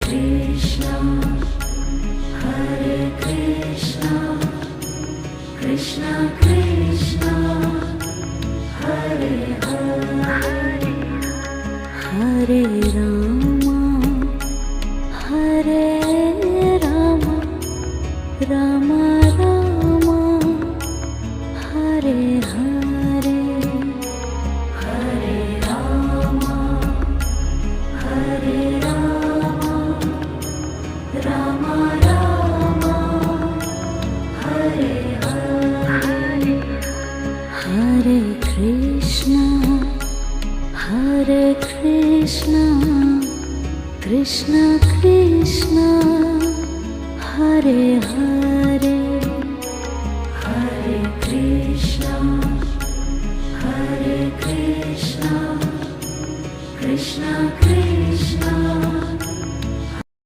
Krishna, Hare Krishna, Krishna Krishna, Hare Hare, Hare Rama, Hare Rama, Rama Rama, Hare Hare, Hare Rama, Hare Rama, Rama Rama, Hare Hare, Hare Krishna, Hare Krishna, Krishna Krishna, Hare Hare, Hare Krishna, Hare Krishna, Krishna Krishna,